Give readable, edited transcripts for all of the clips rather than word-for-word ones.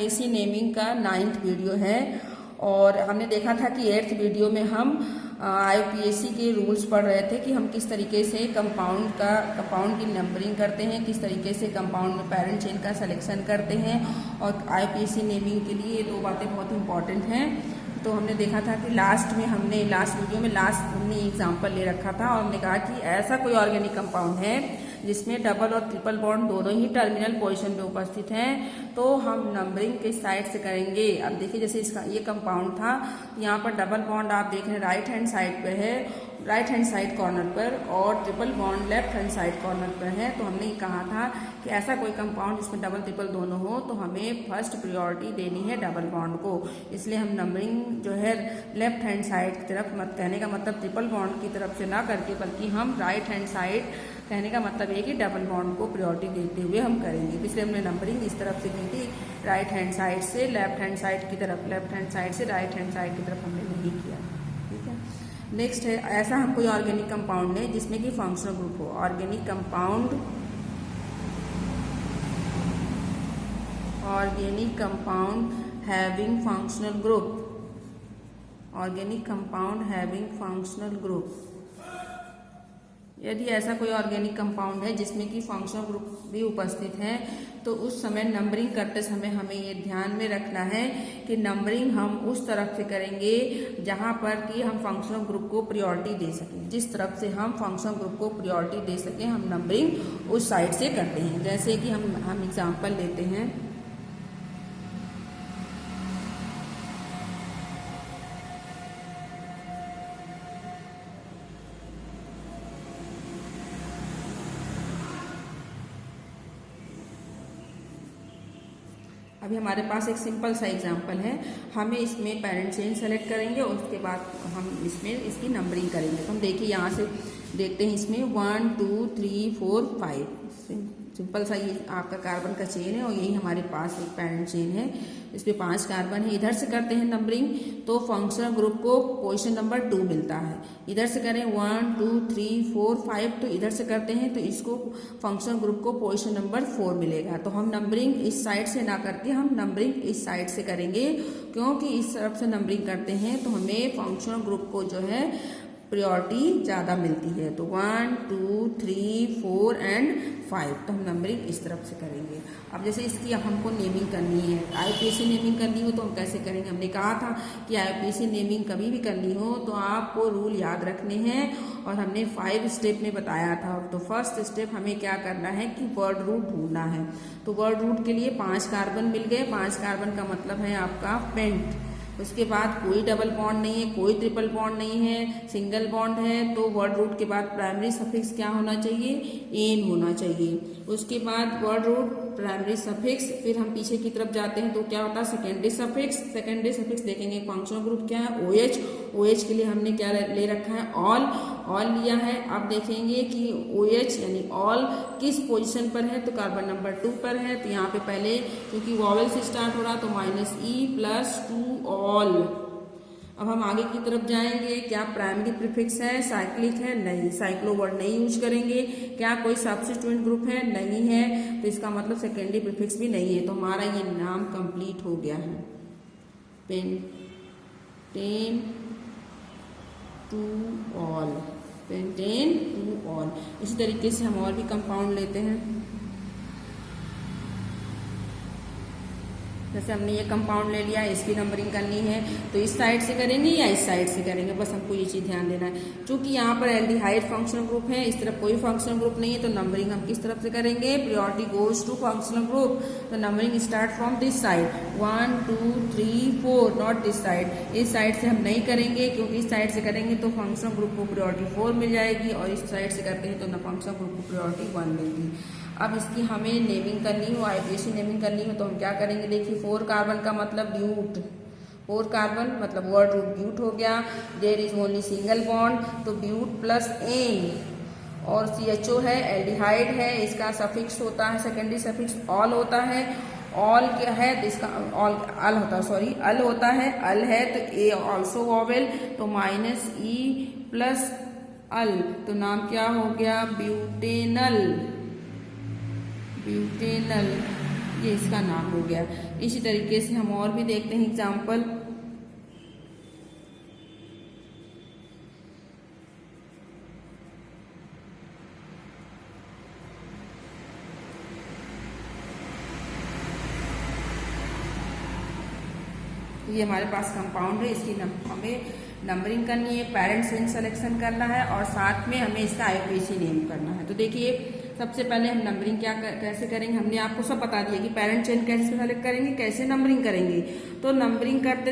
IUPAC naming का 9th video है और हमने देखा था कि 8th वीडियो में हम IUPAC के रूल्स पढ़ रहे थे कि हम किस तरीके से कंपाउंड की नंबरिंग करते हैं, किस तरीके से कंपाउंड में पेरेंट चेन का सिलेक्शन करते हैं और IUPAC नेमिंग के लिए ये दो बातें बहुत इंपॉर्टेंट हैं। तो हमने देखा था कि लास्ट वीडियो में हमने एग्जाम्पल ले रखा था और हमने कहा कि ऐसा कोई ऑर्गेनिक कंपाउंड है जिसमें डबल और ट्रिपल बॉन्ड दोनों ही टर्मिनल पोजीशन पे उपस्थित हैं, तो हम नंबरिंग किस साइड से करेंगे। अब देखिए जैसे इसका ये कंपाउंड था, यहाँ पर डबल बॉन्ड आप देख रहे हैं राइट हैंड साइड पे है, राइट हैंड साइड कॉर्नर पर, और triple bond left hand side corner पर है। तो हमने ये कहा था कि ऐसा कोई कंपाउंड जिसमें डबल ट्रिपल दोनों हो तो हमें फर्स्ट प्रायोरिटी देनी है डबल बॉन्ड को। इसलिए हम नंबरिंग जो है लेफ्ट हैंड साइड की तरफ, मत कहने का मतलब ट्रिपल बॉन्ड की तरफ से ना करके बल्कि हम राइट हैंड साइड, कहने का मतलब है कि डबल बॉन्ड को प्रायोरिटी देते हुए हम करेंगे। इसलिए हमने नंबरिंग इस तरफ से की थी, राइट हैंड साइड से लेफ्ट हैंड साइड की तरफ, लेफ्ट हैंड साइड से राइट हैंड साइड की तरफ हमने नहीं किया। ठीक है, नेक्स्ट है ऐसा हम कोई ऑर्गेनिक कंपाउंड है जिसमें कि फंक्शनल ग्रुप हो। Organic compound having functional group, organic compound having functional group. यदि ऐसा कोई ऑर्गेनिक कंपाउंड है जिसमें कि फंक्शनल ग्रुप भी उपस्थित है तो उस समय नंबरिंग करते समय हमें ये ध्यान में रखना है कि नंबरिंग हम उस तरफ से करेंगे जहां पर कि हम फंक्शनल ग्रुप को प्रायोरिटी दे सकें। जिस तरफ से हम फंक्शनल ग्रुप को प्रायोरिटी दे सकें हम नंबरिंग उस साइड से करते हैं। जैसे कि हम एग्जाम्पल लेते हैं, अभी हमारे पास एक सिंपल सा एग्जांपल है। हमें इसमें पेरेंट चेन सेलेक्ट करेंगे और उसके बाद हम इसमें इसकी नंबरिंग करेंगे। तो हम देखिए यहाँ से देखते हैं, इसमें 1 2 3 4 5 सिंपल सा ये आपका कार्बन का चेन है और यही हमारे पास एक पेरेंट चेन है, इस पे 5 कार्बन है। इधर से करते हैं नंबरिंग तो फंक्शनल ग्रुप को पोजीशन नंबर 2 मिलता है। इधर से करें 1 2 3 4 5 तो इधर से करते हैं तो इसको फंक्शनल ग्रुप को पोजीशन नंबर 4 मिलेगा। तो हम नंबरिंग इस साइड से ना करके हम नंबरिंग इस साइड से करेंगे, क्योंकि इस तरफ से नंबरिंग करते हैं तो हमें फंक्शनल ग्रुप को जो है प्रायोरिटी ज़्यादा मिलती है। तो 1 2 3 4 एंड 5 तो हम नंबरिंग इस तरफ से करेंगे। अब जैसे इसकी हमको नेमिंग करनी है, IUPAC नेमिंग करनी हो तो हम कैसे करेंगे। हमने कहा था कि IUPAC नेमिंग कभी भी करनी हो तो आपको रूल याद रखने हैं और हमने 5 स्टेप में बताया था। तो फर्स्ट स्टेप हमें क्या करना है कि वर्ड रूट ढूंढना है। तो वर्ड रूट के लिए 5 कार्बन मिल गए। 5 कार्बन का मतलब है आपका पेंट। उसके बाद कोई डबल बॉन्ड नहीं है, कोई ट्रिपल बॉन्ड नहीं है, सिंगल बॉन्ड है। तो वर्ड रूट के बाद प्राइमरी सफिक्स क्या होना चाहिए, एन होना चाहिए। उसके बाद वर्ड रूट प्राइमरी सफिक्स, फिर हम पीछे की तरफ जाते हैं तो क्या होता है सेकेंडरी सफिक्स। सेकेंडरी सफिक्स देखेंगे फंक्शनल ग्रुप क्या है, OH। OH के लिए हमने क्या ले रखा है, ऑल लिया है। अब देखेंगे कि OH यानी ऑल किस पोजीशन पर है, तो कार्बन नंबर 2 पर है। तो यहाँ पे पहले क्योंकि वॉवेल से स्टार्ट हो रहा तो -E+2 ऑल। अब हम आगे की तरफ जाएंगे, क्या प्राइमरी प्रीफिक्स है, साइक्लिक है, नहीं, साइक्लो वर्ड नहीं यूज करेंगे। क्या कोई सब्स्टिट्यूएंट ग्रुप है, नहीं है, तो इसका मतलब सेकेंडरी प्रीफिक्स भी नहीं है। तो हमारा ये नाम कंप्लीट हो गया है, pentane two all, pentane two all. इसी तरीके से हम और भी कंपाउंड लेते हैं। जैसे हमने ये कंपाउंड ले लिया, इसकी नंबरिंग करनी है तो इस साइड से करेंगे या इस साइड से करेंगे, बस हमको ये चीज़ ध्यान देना है। क्योंकि यहाँ पर एल्डिहाइड फंक्शनल ग्रुप है, इस तरफ कोई फंक्शनल ग्रुप नहीं है, तो नंबरिंग हम किस तरफ से करेंगे, priority goes to functional group. तो numbering start from this side 1 2 3 4, not this side. इस साइड से हम नहीं करेंगे क्योंकि इस साइड से करेंगे तो फंक्शनल ग्रुप को प्रायोरिटी 4 मिल जाएगी और इस साइड से करते हैं तो फंक्शनल ग्रुप को प्रायोरिटी 1 मिलेगी। अब इसकी हमें नेमिंग करनी हो, IUPAC नेमिंग करनी हो तो हम क्या करेंगे, देखिए 4 कार्बन का मतलब ब्यूट, 4 कार्बन मतलब वर्ड रूट ब्यूट हो गया। There is only single bond तो ब्यूट प्लस एन, और CHO है, एल्डिहाइड है, इसका सफिक्स होता है, सेकेंडरी सफिक्स ऑल होता है। ऑल क्या है, इसका ऑल अल होता है, सॉरी अल होता है, अल है तो ए ऑल्सो वॉवेल, तो -E+ अल, तो नाम क्या हो गया, ब्यूटेनल। ब्यूटेनल ये इसका नाम हो गया। इसी तरीके से हम और भी देखते हैं एग्जाम्पल। ये हमारे पास कंपाउंड है, इसकी हमें नंबरिंग करनी है, पेरेंट चेन सिलेक्शन करना है और साथ में हमें इसका IUPAC नेम करना है। तो देखिए सबसे पहले हम नंबरिंग कैसे करेंगे, हमने आपको सब बता दिया कि पेरेंट चेन कैसे सेलेक्ट करेंगे, कैसे नंबरिंग करेंगे। तो नंबरिंग करते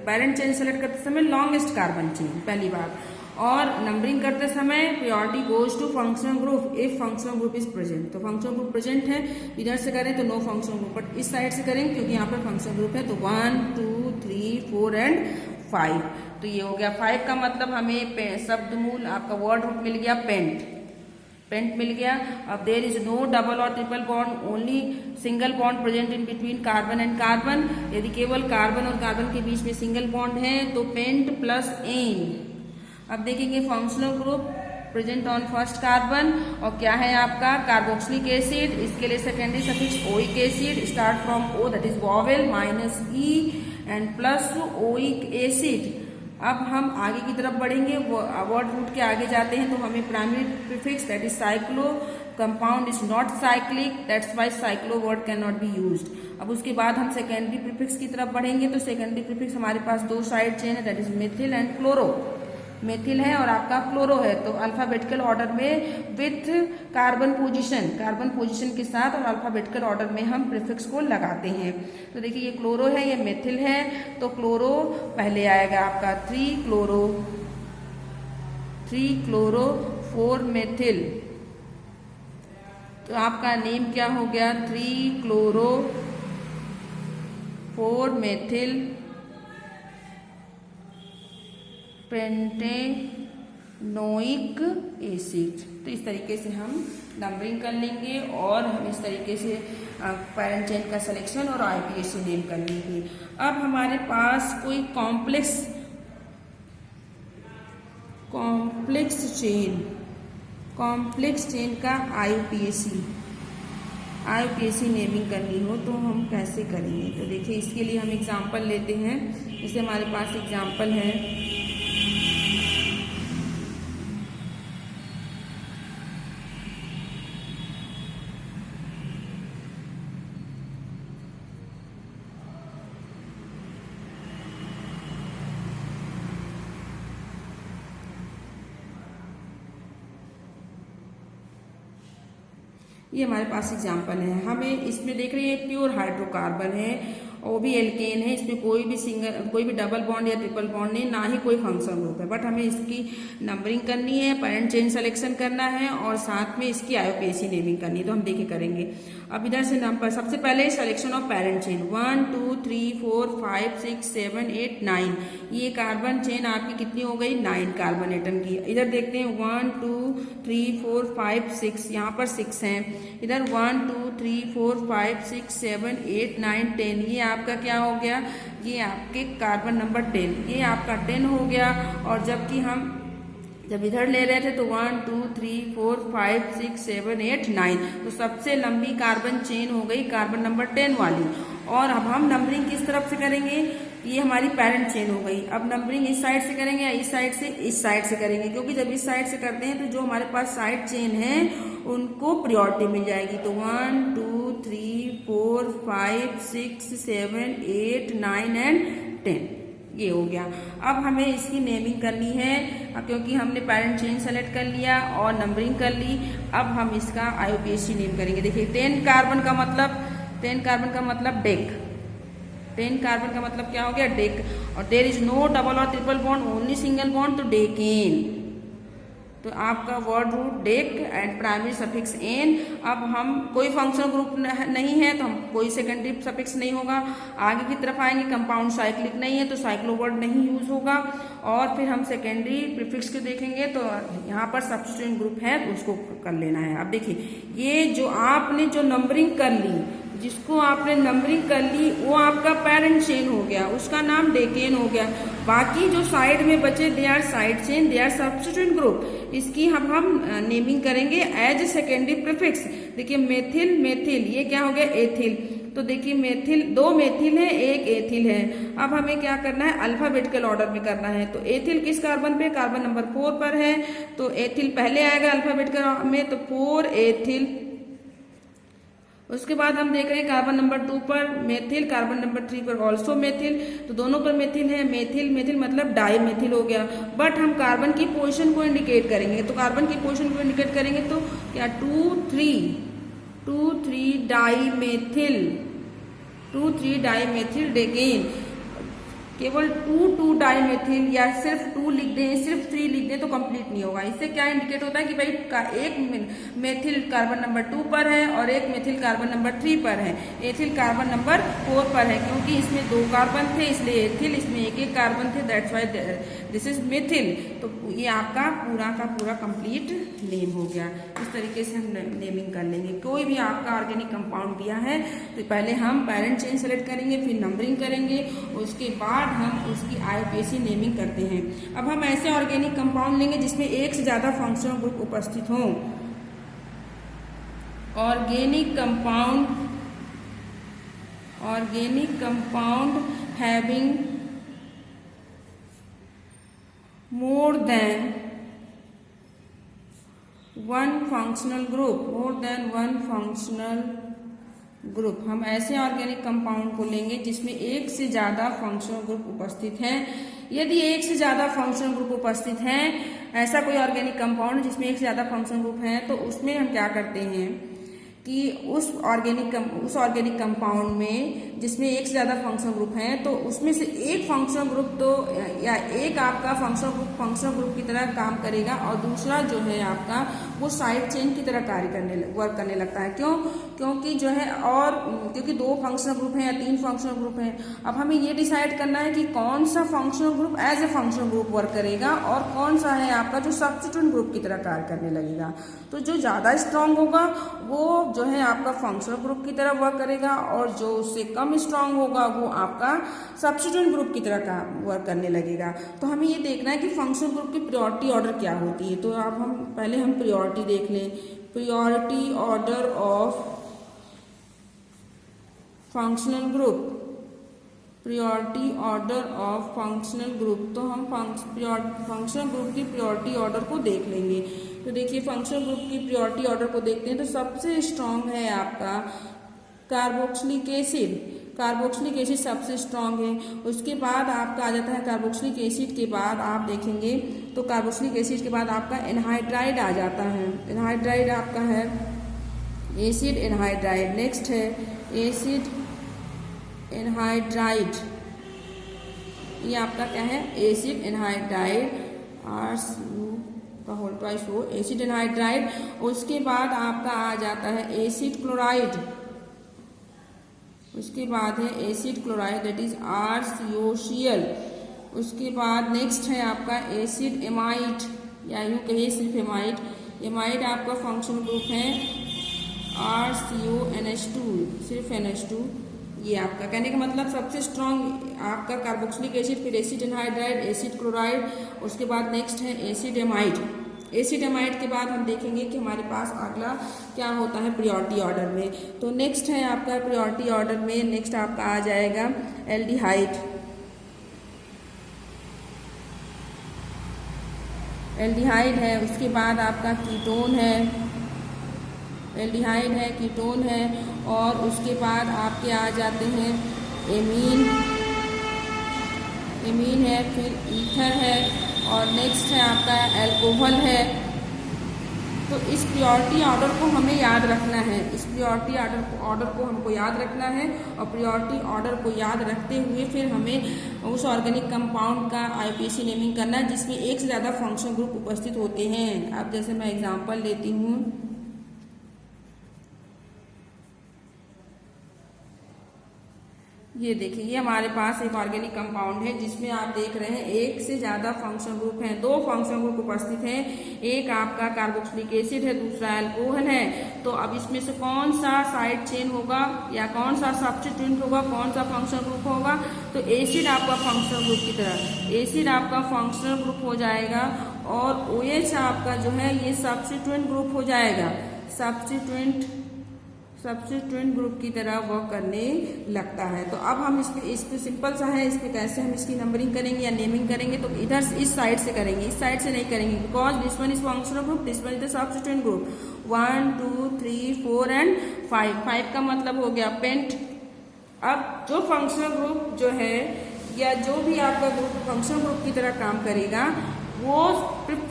पेरेंट चेन सेलेक्ट करते समय लॉन्गेस्ट कार्बन चेन पहली बात, और नंबरिंग करते समय priority goes to functional group if functional group is present. तो फंक्शनल ग्रुप प्रेजेंट है, इधर से करें तो नो फंक्शनल ग्रुप, बट इस साइड से करेंगे क्योंकि यहाँ पर फंक्शनल ग्रुप है। तो 1 2 3 4 एंड 5। तो ये हो गया 5 का मतलब हमें शब्द मूल आपका वर्ड रूट मिल गया पेंट मिल गया। अब देयर इज नो डबल और triple bond, only single bond present in between carbon and carbon. यदि केवल कार्बन और कार्बन के बीच में सिंगल बॉन्ड है तो पेंट प्लस एन। अब देखेंगे functional group present on first carbon, और क्या है आपका कार्बोक्सिलिक एसिड। इसके लिए secondary suffix oic acid, start from O that is vowel minus E and plus oic acid. अब हम आगे की तरफ बढ़ेंगे, वर्ड रूट के आगे जाते हैं तो हमें primary prefix that is cyclo, compound is not cyclic that's why cyclo word can not be used. अब उसके बाद हम सेकेंडरी प्रीफिक्स की तरफ बढ़ेंगे तो सेकेंडरी प्रीफिक्स हमारे पास दो साइड चेन है that is methyl and chloro. Methyl है और आपका क्लोरो है, तो अल्फाबेटिकल ऑर्डर में विथ कार्बन पोजीशन के साथ और अल्फाबेटिकल ऑर्डर में हम प्रीफिक्स को लगाते हैं। तो देखिए ये क्लोरो है, ये मेथिल है, तो क्लोरो पहले आएगा आपका 3 क्लोरो 4 मेथिल। तो आपका नेम क्या हो गया 3 क्लोरो 4 मेथिल पेंटेनोइक एसिड। तो इस तरीके से हम नंबरिंग कर लेंगे और हम इस तरीके से पेरेंट चेन का सिलेक्शन और IUPAC नेम कर लेंगे। अब हमारे पास कोई कॉम्प्लेक्स चेन का IUPAC नेमिंग करनी हो तो हम कैसे करेंगे। तो देखिए इसके लिए हम एग्जाम्पल लेते हैं। जैसे हमारे पास एग्जाम्पल है ये हमारे पास एग्जाम्पल है। हमें इसमें देख रहे हैं प्योर हाइड्रोकार्बन है, वो भी एल्केन है, इसमें कोई भी डबल बॉन्ड या ट्रिपल बॉन्ड नहीं, ना ही कोई फंक्शनल ग्रुप है, बट हमें इसकी नंबरिंग करनी है, पेरेंट चेन सिलेक्शन करना है और साथ में इसकी IUPAC नेमिंग करनी है। तो हम देखिए करेंगे। अब इधर से नंबर सबसे पहले सिलेक्शन ऑफ पेरेंट चेन 1 2 3 4 5 6 7 8 9। ये कार्बन चेन आपकी कितनी हो गई 9 कार्बन एटम की। इधर देखते हैं 1 2 3 4 5 6, यहाँ पर 6 हैं। इधर 1 2 3 4 5 6 7 8 9 10। ये आपका क्या हो गया, ये आपके कार्बन नंबर 10, ये आपका 10 हो गया। और जबकि हम जब इधर ले रहे थे तो 1 2 3 4 5 6 7 8 9, तो सबसे लंबी कार्बन चेन हो गई कार्बन नंबर 10 वाली। और अब हम नंबरिंग किस तरफ से करेंगे, ये हमारी पेरेंट चेन हो गई। अब नंबरिंग इस साइड से करेंगे या इस साइड से करेंगे, क्योंकि जब इस साइड से करते हैं तो जो हमारे पास साइड चेन है उनको प्रायोरिटी मिल जाएगी। तो 1 2 3 4 5 6 7 8 9 एंड 10, ये हो गया। अब हमें इसकी नेमिंग करनी है, क्योंकि हमने पेरेंट चेन सेलेक्ट कर लिया और नंबरिंग कर ली। अब हम इसका IUPAC नेम करेंगे। देखिए 10 कार्बन का मतलब डेक। 10 कार्बन का मतलब क्या हो गया डेक। और देयर इज नो डबल और triple bond, only single bond, तो डेकेन। तो आपका word root dec and primary suffix ane. अब हम कोई फंक्शनल ग्रुप नहीं है तो हम कोई सेकेंडरी सफिक्स नहीं होगा। आगे की तरफ आएंगे, कंपाउंड साइक्लिक नहीं है तो साइक्लो वर्ड नहीं यूज होगा। और फिर हम सेकेंडरी प्रीफिक्स को देखेंगे तो यहाँ पर सब्स्टिट्यूएंट ग्रुप है तो उसको कर लेना है। अब देखिए ये जो आपने जो नंबरिंग कर ली, जिसको आपने नंबरिंग कर ली वो आपका पेरेंट चेन हो गया, उसका नाम डेकेन हो गया। बाकी जो साइड में बचे they are side chain, they are substituent group. इसकी हम नेमिंग करेंगे एज सेकेंडरी प्रीफिक्स। देखिए मेथिल ये क्या हो गया एथिल, तो देखिए मेथिल, 2 मेथिल है, 1 एथिल है। अब हमें क्या करना है, अल्फाबेटिकल ऑर्डर में करना है। तो एथिल किस कार्बन पे, कार्बन नंबर 4 पर है, तो एथिल पहले आएगा अल्फाबेटिकल में, तो 4 एथिल। उसके बाद हम देख रहे हैं कार्बन नंबर 2 पर मेथिल, कार्बन नंबर 3 पर ऑल्सो मेथिल, तो दोनों पर मेथिल है। मेथिल मेथिल मतलब डाई मेथिल हो गया। बट हम कार्बन की पोजीशन को इंडिकेट करेंगे, तो कार्बन की पोजीशन को इंडिकेट करेंगे तो क्या 2 3 डाई मेथिल, 2 3 डाई मेथिल डेगेन। केवल 2 डाई मेथिल या सिर्फ 2 लिख दें, सिर्फ 3 लिख दें तो कंप्लीट नहीं होगा। इससे क्या इंडिकेट होता है कि भाई एक मेथिल कार्बन नंबर 2 पर है और एक मेथिल कार्बन नंबर 3 पर है, एथिल कार्बन नंबर 4 पर है, क्योंकि इसमें 2 कार्बन थे इसलिए एथिल, इसमें एक कार्बन थे, that's why this is methyl. तो ये आपका पूरा का पूरा कंप्लीट नेम हो गया। इस तरीके से हम नेमिंग कर लेंगे। कोई भी आपका ऑर्गेनिक कंपाउंड दिया है तो पहले हम पेरेंट चेन सेलेक्ट करेंगे, फिर नंबरिंग करेंगे, उसके बाद हम उसकी IUPAC नेमिंग करते हैं। अब हम ऐसे ऑर्गेनिक कंपाउंड लेंगे जिसमें एक से ज्यादा फंक्शनल ग्रुप उपस्थित हों। Organic compound having more than one functional group, हम ऐसे ऑर्गेनिक कंपाउंड को लेंगे जिसमें एक से ज्यादा फंक्शनल ग्रुप उपस्थित है। यदि एक से ज्यादा फंक्शनल ग्रुप उपस्थित है, ऐसा कोई ऑर्गेनिक कंपाउंड जिसमें एक से ज्यादा फंक्शनल ग्रुप है, तो उसमें हम क्या करते हैं कि उस ऑर्गेनिक कंपाउंड में जिसमें एक से ज्यादा फंक्शनल ग्रुप है, तो उसमें से एक फंक्शनल ग्रुप तो या एक आपका फंक्शनल ग्रुप की तरह काम करेगा और दूसरा जो है आपका वो साइड चेन की तरह वर्क करने लगता है। क्योंकि जो है और क्योंकि 2 फंक्शनल ग्रुप हैं या 3 फंक्शनल ग्रुप हैं। अब हमें ये डिसाइड करना है कि कौन सा functional group as a functional group work करेगा और कौन सा है आपका जो सब्स्टिट्यूएंट ग्रुप की तरह कार्य करने लगेगा। तो जो ज्यादा स्ट्रांग होगा वो जो है आपका फंक्शनल ग्रुप की तरह वर्क करेगा और जो उससे कम स्ट्रांग होगा वो आपका सब्स्टिट्यूएंट ग्रुप की तरह का वर्क करने लगेगा। तो हमें ये देखना है कि फंक्शनल ग्रुप की प्रायोरिटी ऑर्डर क्या होती है। तो अब हम पहले प्रायोरिटी देख लें। Priority order of functional group, priority order of functional group. तो हम फंक्शनल ग्रुप की प्रायोरिटी ऑर्डर को देख लेंगे। तो देखिए फंक्शनल ग्रुप की प्रायोरिटी ऑर्डर को देखते हैं तो सबसे स्ट्रांग है आपका कार्बोक्सिलिक एसिड सबसे स्ट्रांग है। उसके बाद आपका आ जाता है कार्बोक्सिलिक एसिड के बाद आप देखेंगे तो कार्बोक्सिलिक एसिड के बाद आपका एनहाइड्राइड आ जाता है। एनहाइड्राइड आपका है एसिड एनहाइड्राइड। नेक्स्ट है एसिड एनहाइड्राइड, ये आपका क्या है एसिड एनहाइड्राइड, RCO का होल ट्वाइस हो, एसिड एनहाइड्राइड। उसके बाद आपका आ जाता है एसिड क्लोराइड, उसके बाद है acid chloride that is RCOCl। उसके बाद नेक्स्ट है आपका एसिड एमाइड या यूँ कहिए सिर्फ एमाइड। एमाइड आपका फंक्शनल ग्रुप है RCONH2, सिर्फ NH2। ये आपका कहने का मतलब सबसे स्ट्रॉन्ग आपका कार्बोक्सिलिक एसिड, फिर एसिड एनहाइड्राइड, एसिड क्लोराइड, उसके बाद नेक्स्ट है एसिड एमाइड। एसिड एमाइड के बाद हम देखेंगे कि हमारे पास अगला क्या होता है प्रायोरिटी ऑर्डर में। तो नेक्स्ट है आपका प्रायोरिटी ऑर्डर में नेक्स्ट आपका आ जाएगा एल्डिहाइड। एल्डिहाइड है, उसके बाद आपका कीटोन है, एल्डिहाइड है, कीटोन है, और उसके बाद आपके आ जाते हैं एमीन है, फिर ईथर है, और नेक्स्ट है आपका अल्कोहल है। तो इस प्रायोरिटी ऑर्डर को हमें याद रखना है, इस प्रायोरिटी ऑर्डर को हमको याद रखना है और प्रायोरिटी ऑर्डर को याद रखते हुए फिर हमें उस ऑर्गेनिक कंपाउंड का IUPAC नेमिंग करना है जिसमें एक से ज़्यादा फंक्शनल ग्रुप उपस्थित होते हैं। अब जैसे मैं एग्जांपल लेती हूँ, ये देखिए ये हमारे पास एक ऑर्गेनिक कंपाउंड है जिसमें आप देख रहे हैं एक से ज्यादा फंक्शनल ग्रुप हैं, 2 फंक्शनल ग्रुप उपस्थित हैं। एक आपका कार्बोक्सिलिक एसिड है, दूसरा अल्कोहल है। तो अब इसमें से कौन सा साइड चेन होगा या कौन सा सब्स्टिट्यूएंट होगा, कौन सा फंक्शनल ग्रुप होगा? तो एसिड आपका फंक्शनल ग्रुप की तरह, एसिड आपका फंक्शनल ग्रुप हो जाएगा और OH आपका जो है ये सब्स्टिट्यूएंट ग्रुप हो जाएगा, सब्स्टिट्यूएंट सब्स्टिट्यूएंट ग्रुप की तरह वर्क करने लगता है। तो अब हम इस पे सिंपल सा है, इस पे कैसे हम इसकी नंबरिंग करेंगे या नेमिंग करेंगे, तो इधर इस साइड से करेंगे, इस साइड से नहीं करेंगे, because this one is functional group, this one is the substituent group. 1 2 3 4 and 5 का मतलब हो गया पेंट। अब जो फंक्शनल ग्रुप जो है या जो भी आपका ग्रुप फंक्शनल ग्रुप की तरह काम करेगा वो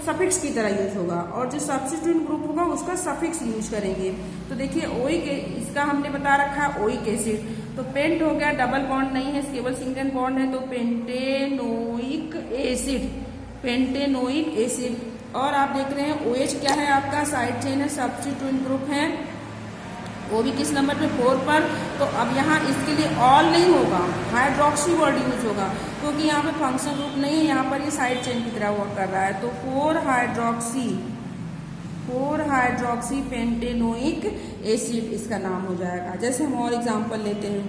सफिक्स की तरह यूज होगा, और जो सब्स्टिट्यूएंट ग्रुप होगा उसका सफिक्स यूज करेंगे। तो देखिए ओइक, इसका हमने बता रखा है ओइक एसिड, तो पेंट हो गया, डबल बॉन्ड नहीं है, केवल सिंगल बॉन्ड है, तो पेंटेनोइक एसिड, पेंटेनोइक एसिड। और आप देख रहे हैं OH क्या है आपका, साइड चेन है, सब्स्टिट्यूएंट ग्रुप है, वो भी किस नंबर पे 4 पर। तो अब यहाँ इसके लिए ऑल नहीं होगा, हाइड्रोक्सी वर्ड यूज होगा, क्योंकि यहाँ पे फंक्शनल ग्रुप नहीं है, यहाँ पर ये साइड चेन की तरह वर्क कर रहा है। तो 4 हाइड्रोक्सी पेंटेनोइक एसिड इसका नाम हो जाएगा। जैसे हम और एग्जाम्पल लेते हैं,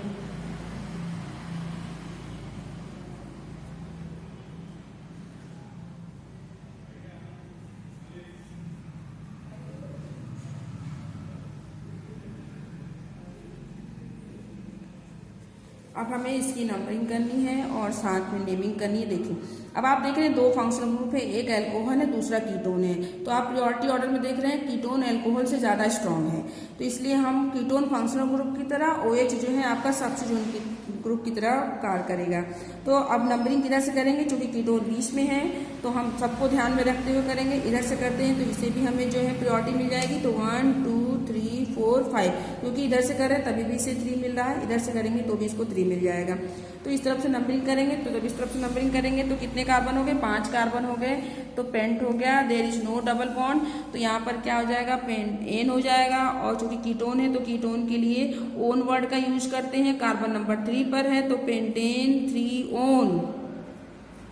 अब हमें इसकी नंबरिंग करनी है और साथ में नेमिंग करनी है। देखिए अब आप देख रहे हैं 2 फंक्शनल ग्रुप है, एक अल्कोहल है दूसरा कीटोन है। तो आप प्रियोरिटी ऑर्डर में देख रहे हैं कीटोन अल्कोहल से ज़्यादा स्ट्रॉन्ग है, तो इसलिए हम कीटोन फंक्शनल ग्रुप की तरह, OH जो है आपका सब्स्टिट्यूएंट ग्रुप की तरह कार्य करेगा। तो अब नंबरिंग किधर से करेंगे, चूंकि कीटोन बीच में है तो हम सबको ध्यान में रखते हुए करेंगे। इधर से करते हैं तो इसे भी हमें जो है प्रियोरिटी मिल जाएगी, तो 1 2 3 4 5, क्योंकि इधर से कर रहे हैं तभी भी इसे 3 मिल रहा है, इधर से करेंगे तो भी इसको 3 मिल जाएगा। तो इस तरफ से नंबरिंग करेंगे, तो जब इस तरफ से नंबरिंग करेंगे तो कितने कार्बन हो गए, 5 कार्बन हो गए, तो पेंट हो गया, there is no double bond, तो यहाँ पर क्या हो जाएगा, पेंटेन हो जाएगा। और चूंकि कीटोन है तो कीटोन के लिए ओन वर्ड का यूज करते हैं, कार्बन नंबर 3 पर है तो पेंटेन 3 ओन,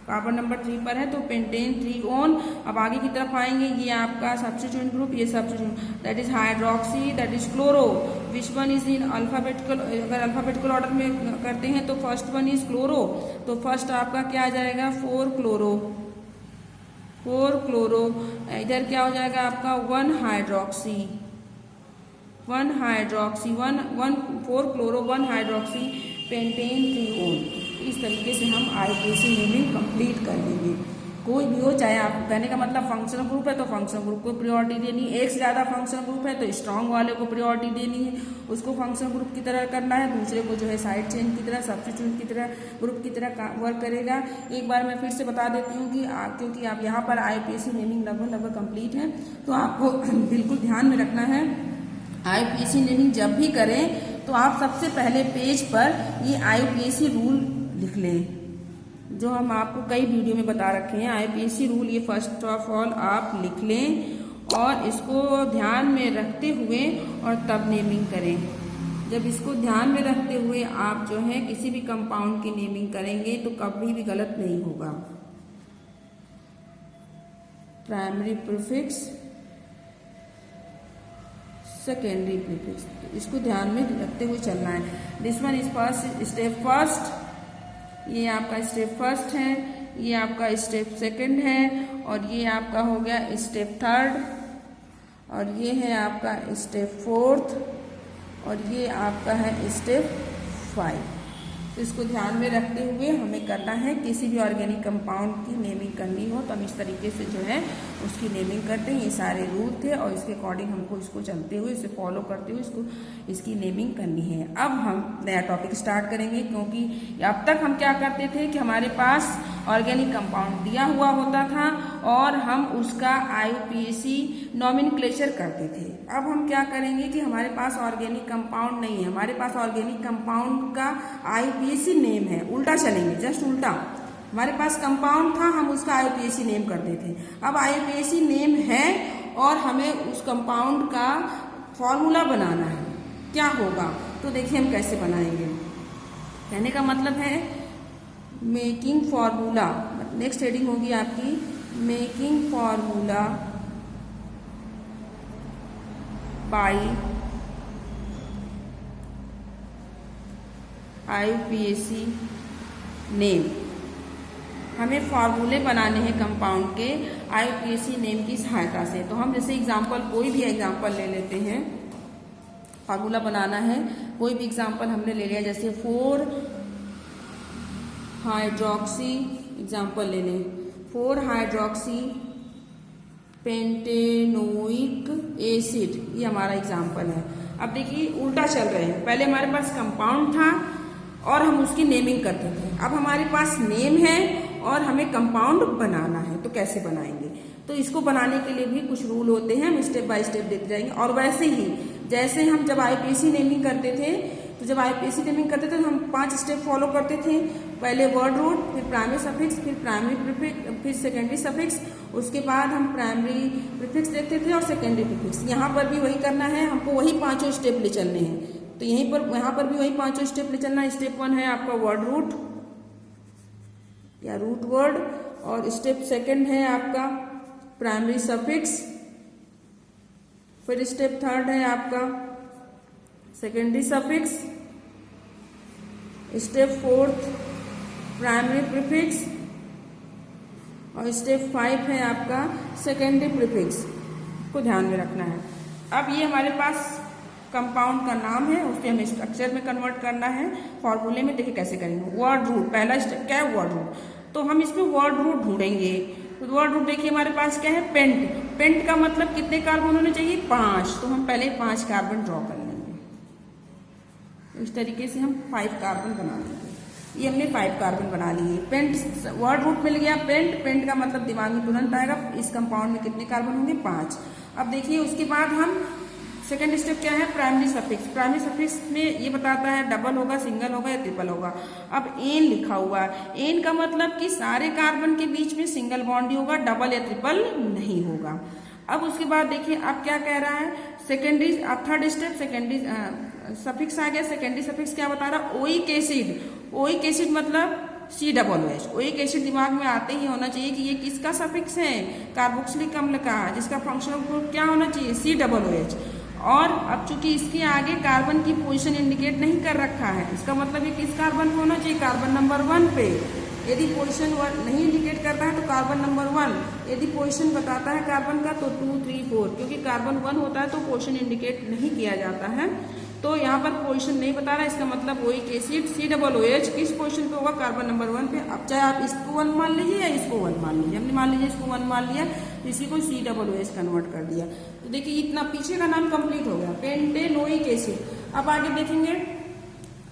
कार्बन नंबर 3 पर है तो पेंटेन 3 ओन। अब आगे की तरफ आएंगे, ये आपका सब्स्टिट्यूएंट ग्रुप, ये substituent that is hydroxy, that is chloro, which one is in alphabetical, अगर अल्फाबेटिकल ऑर्डर में करते हैं तो फर्स्ट वन इज क्लोरो, तो फर्स्ट आपका क्या आ जाएगा 4 क्लोरो, 4 क्लोरो। इधर क्या हो जाएगा आपका 1 hydroxy, 1 hydroxy, 4 chloro 1 hydroxy pentane 3 own. इस तरीके से हम IUPAC नेमिंग कंप्लीट कर लेंगे। कोई भी हो, चाहे आप कहने का मतलब फंक्शनल ग्रुप है तो फंक्शनल ग्रुप को प्रायोरिटी देनी है, एक से ज़्यादा फंक्शनल ग्रुप है तो स्ट्रॉन्ग वाले को प्रायोरिटी देनी है, उसको फंक्शनल ग्रुप की तरह करना है, दूसरे को जो है साइड चेन की तरह, सब्स्टिट्यूएंट की तरह, ग्रुप की तरह वर्क करेगा। एक बार मैं फिर से बता देती हूँ कि क्योंकि आप यहाँ पर IUPAC नेमिंग लगभग कंप्लीट है, तो आपको बिल्कुल ध्यान में रखना है, IUPAC नेमिंग जब भी करें तो आप सबसे पहले पेज पर ये IUPAC रूल लिख लें, जो हम आपको कई वीडियो में बता रखे हैं। IUPAC रूल ये फर्स्ट ऑफ ऑल आप लिख लें और इसको ध्यान में रखते हुए और तब नेमिंग करें। जब इसको ध्यान में रखते हुए आप जो है किसी भी कंपाउंड की नेमिंग करेंगे तो कभी भी गलत नहीं होगा। प्राइमरी प्रीफिक्स, सेकेंडरी प्रीफिक्स, तो इसको ध्यान में रखते हुए चलना है। This one is first, step first, ये आपका स्टेप फर्स्ट है, ये आपका स्टेप सेकंड है, और ये आपका हो गया स्टेप थर्ड, और ये है आपका स्टेप फोर्थ, और ये आपका है स्टेप 5। तो इसको ध्यान में रखते हुए हमें करना है, किसी भी ऑर्गेनिक कंपाउंड की नेमिंग करनी हो तो हम इस तरीके से जो है उसकी नेमिंग करते हैं। ये सारे रूल थे और इसके अकॉर्डिंग हमको इसको चलते हुए, इसे फॉलो करते हुए इसकी नेमिंग करनी है। अब हम नया टॉपिक स्टार्ट करेंगे, क्योंकि अब तक हम क्या करते थे कि हमारे पास ऑर्गेनिक कंपाउंड दिया हुआ होता था और हम उसका IUPAC नॉमेनक्लेचर करते थे। अब हम क्या करेंगे कि हमारे पास ऑर्गेनिक कंपाउंड नहीं है, हमारे पास ऑर्गेनिक कंपाउंड का IUPAC नेम है, उल्टा चलेंगे, जस्ट उल्टा। हमारे पास कंपाउंड था, हम उसका IUPAC नेम करते थे। अब IUPAC नेम है और हमें उस कंपाउंड का फॉर्मूला बनाना है, क्या होगा? तो देखिए हम कैसे बनाएंगे। कहने का मतलब है मेकिंग फॉर्मूला, नेक्स्ट हेडिंग होगी आपकी making formula bye IUPAC name. हमें फॉर्मूले बनाने हैं कंपाउंड के IUPAC नेम की सहायता से। तो हम जैसे एग्जांपल, कोई भी एग्जांपल ले लेते हैं, फार्मूला बनाना है। कोई भी एग्जाम्पल हमने ले लिया, जैसे 4 हाइड्रोक्सी एग्जाम्पल ले लें, 4 हाइड्रोक्सी पेंटेनोइक एसिड, ये हमारा एग्जाम्पल है। अब देखिए उल्टा चल रहे हैं, पहले हमारे पास कंपाउंड था और हम उसकी नेमिंग करते थे, अब हमारे पास नेम है और हमें कंपाउंड बनाना है, तो कैसे बनाएंगे? तो इसको बनाने के लिए भी कुछ रूल होते हैं, हम स्टेप बाय स्टेप देखते जाएंगे। और वैसे ही जैसे हम जब आईपीएससी नेमिंग करते थे, तो जब आईपीएससी नेमिंग करते थे तो हम 5 स्टेप फॉलो करते थे। पहले वर्ड रूट, फिर प्राइमरी सफिक्स, फिर प्राइमरी प्रीफिक्स, फिर सेकेंडरी सफिक्स, उसके बाद हम प्राइमरी प्रीफिक्स देखते थे और सेकेंडरी प्रीफिक्स। यहाँ पर भी वही करना है, हमको वही 5 स्टेप ले चलने हैं। तो यहीं पर यहाँ पर भी वही 5 स्टेप ले चलना है। स्टेप 1 है आपका वर्ड रूट या रूट वर्ड, और स्टेप 2 है आपका प्राइमरी सफिक्स, फिर स्टेप 3 है आपका secondary suffix, step 4 primary prefix, और स्टेप 5 है आपका सेकेंडरी प्रीफिक्स, को ध्यान में रखना है। अब ये हमारे पास कंपाउंड का नाम है, उसे हमें स्ट्रक्चर में कन्वर्ट करना है। फॉर्मूले में देखिए कैसे करेंगे। वर्ड रूट, पहला स्टेप क्या है? Word root. तो हम इसमें वर्ड रूट ढूंढेंगे। तो वर्ड रूट देखिए हमारे पास क्या है? पेंट। पेंट का मतलब कितने कार्बन होने चाहिए? 5। तो हम पहले 5 कार्बन ड्रॉ कर लेंगे। इस तरीके से हम 5 कार्बन बना लेंगे। ये हमने 5 कार्बन बना लिए। पेंट वर्ड रूट मिल गया पेंट। पेंट का मतलब दिमाग में तुरंत आएगा, इस कंपाउंड में कितने कार्बन होंगे? 5। अब देखिए उसके बाद हम सेकेंड स्टेप क्या है? Primary suffix. प्राइमरी सफिक्स में ये बताता है डबल होगा, सिंगल होगा या ट्रिपल होगा। अब एन लिखा हुआ है, एन का मतलब कि सारे कार्बन के बीच में सिंगल बॉन्ड ही होगा, डबल या ट्रिपल नहीं होगा। अब उसके बाद देखिए अब क्या कह रहा है? सेकेंडरी, अब थर्ड स्टेप सेकेंडरी सफिक्स आ गया। सेकेंडरी सफिक्स क्या बता रहा है? Oic acid. ओइक एसिड मतलब COOH। ओइक एसिड दिमाग में आते ही होना चाहिए कि ये किसका सफिक्स है? कार्बोक्सिलिक अम्ल का, जिसका फंक्शनल ग्रुप क्या होना चाहिए? COOH। और अब चूंकि इसके आगे कार्बन की पोजीशन इंडिकेट नहीं कर रखा है, इसका मतलब ये किस कार्बन पे होना चाहिए? कार्बन नंबर 1 पे। यदि पोजीशन नहीं इंडिकेट करता है तो कार्बन नंबर 1, यदि पोजीशन बताता है कार्बन का तो 2, 3, 4। क्योंकि कार्बन 1 होता है तो पोजीशन इंडिकेट नहीं किया जाता है, तो यहाँ पर पोजीशन नहीं बता रहा है। इसका मतलब ओइक एसिड COOH किस पोजीशन पे होगा? कार्बन नंबर 1 पे। अब चाहे आप इसको 1 मान लीजिए या इसको 1 मान लीजिए, हमने मान लीजिए इसको 1 मान लिया, तो इसी को COOH कन्वर्ट कर दिया। तो देखिए इतना पीछे का नाम कंप्लीट हो गया, पेंटेनोइक एसिड। अब आगे देखेंगे,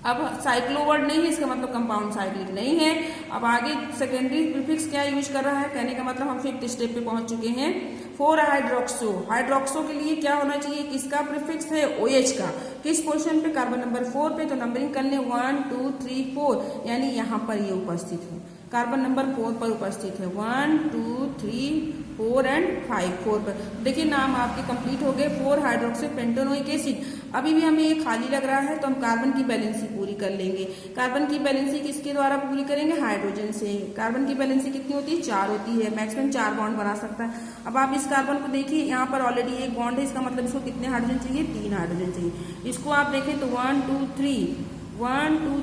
अब साइक्लोवर्ड नहीं है, इसका मतलब कंपाउंड साइक्लिक नहीं है। अब आगे सेकेंडरी प्रीफिक्स क्या यूज कर रहा है? कहने का मतलब हम 5th स्टेप पे पहुंच चुके हैं। 4 हाइड्रोक्सो। हाइड्रोक्सो के लिए क्या होना चाहिए? किसका प्रीफिक्स है? OH का। किस पोजीशन पे? कार्बन नंबर 4 पे। तो नंबरिंग कर ले 1, 2, 3, 4, यानी यहाँ पर ये उपस्थित है, कार्बन नंबर 4 पर उपस्थित है। 1, 2, 3, 4 एंड 5, 4 पर। देखिए नाम आपके कंप्लीट हो गए, 4 हाइड्रोक्सी पेंटेनोइक एसिड। अभी भी हमें ये खाली लग रहा है तो हम कार्बन की बैलेंसी पूरी कर लेंगे। कार्बन की बैलेंसी किसके द्वारा पूरी करेंगे? हाइड्रोजन से। कार्बन की बैलेंसी कितनी होती है? 4 होती है, मैक्सिमम 4 बॉन्ड बना सकता है। अब आप इस कार्बन को देखिए, यहाँ पर ऑलरेडी एक बॉन्ड है, इसका मतलब इसको कितने हाइड्रोजन चाहिए? 3 हाइड्रोजन चाहिए। इसको आप देखें तो 1, 2,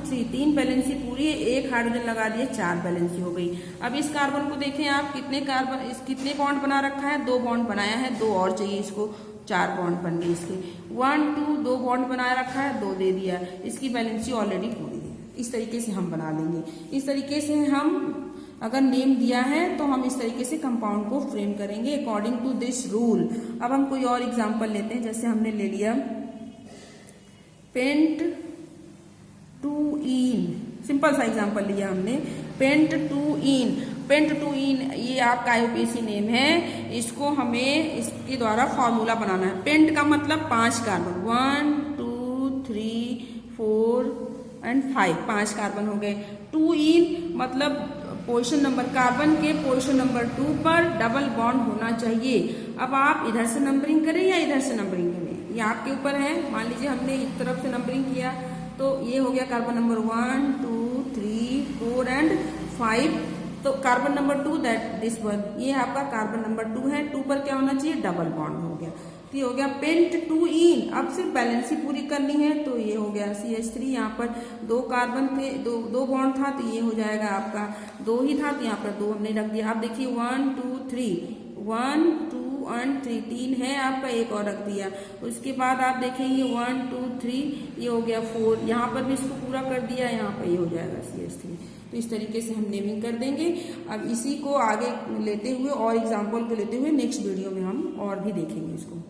3 3 बैलेंसी पूरी है, 1 हाइड्रोजन लगा दिए, 4 बैलेंसी हो गई। अब इस कार्बन को देखें आप, कितने बॉन्ड बना रखा है? 2 बॉन्ड बनाया है, 2 और चाहिए इसको, 4 बॉन्ड बन गए इसके। 1, 2, 2 बॉन्ड बनाया रखा है, 2 दे दिया, इसकी बैलेंसी ऑलरेडी पूरी है। इस तरीके से हम बना लेंगे। इस तरीके से हम अगर नेम दिया है तो हम इस तरीके से कंपाउंड को फ्रेम करेंगे अकॉर्डिंग टू दिस रूल। अब हम कोई और एग्जाम्पल लेते हैं, जैसे हमने ले लिया पेंट टू इन, सिंपल सा एग्जाम्पल लिया हमने, pent two ene. Pent two ene ये आपका आईयूपीएसी नेम है, इसको हमें इसके द्वारा फॉर्मूला बनाना है। पेंट का मतलब 5 कार्बन, 1, 2, 3, 4 एंड 5, 5 कार्बन हो गए। टू इन मतलब पोजीशन नंबर, कार्बन के पोजीशन नंबर 2 पर डबल बॉन्ड होना चाहिए। अब आप इधर से नंबरिंग करें या इधर से नंबरिंग करें, ये आपके ऊपर है। मान लीजिए हमने इस तरफ से नंबरिंग किया तो ये हो गया कार्बन नंबर 1, 2, 3, 4 एंड 5। तो कार्बन नंबर 2 दिस वन, ये आपका कार्बन नंबर 2 है। 2 पर क्या होना चाहिए? डबल बॉन्ड हो गया। तो ये हो गया पेंट टू इन। अब सिर्फ बैलेंसी पूरी करनी है, तो ये हो गया CH3। यहाँ पर 2 कार्बन थे, 2 बॉन्ड था, तो ये हो जाएगा आपका 2 ही था, तो यहाँ पर 2 हमने रख दिया। अब देखिए 1, 2, 3, 1, 2 1 3 3 है आपका, एक और रख दिया। उसके बाद आप देखेंगे 1 2 3 ये हो गया 4, यहाँ पर भी इसको पूरा कर दिया, यहाँ पर ये हो जाएगा CS3। तो इस तरीके से हम नेमिंग कर देंगे। अब इसी को आगे लेते हुए और एग्जाम्पल को लेते हुए नेक्स्ट वीडियो में हम और भी देखेंगे इसको।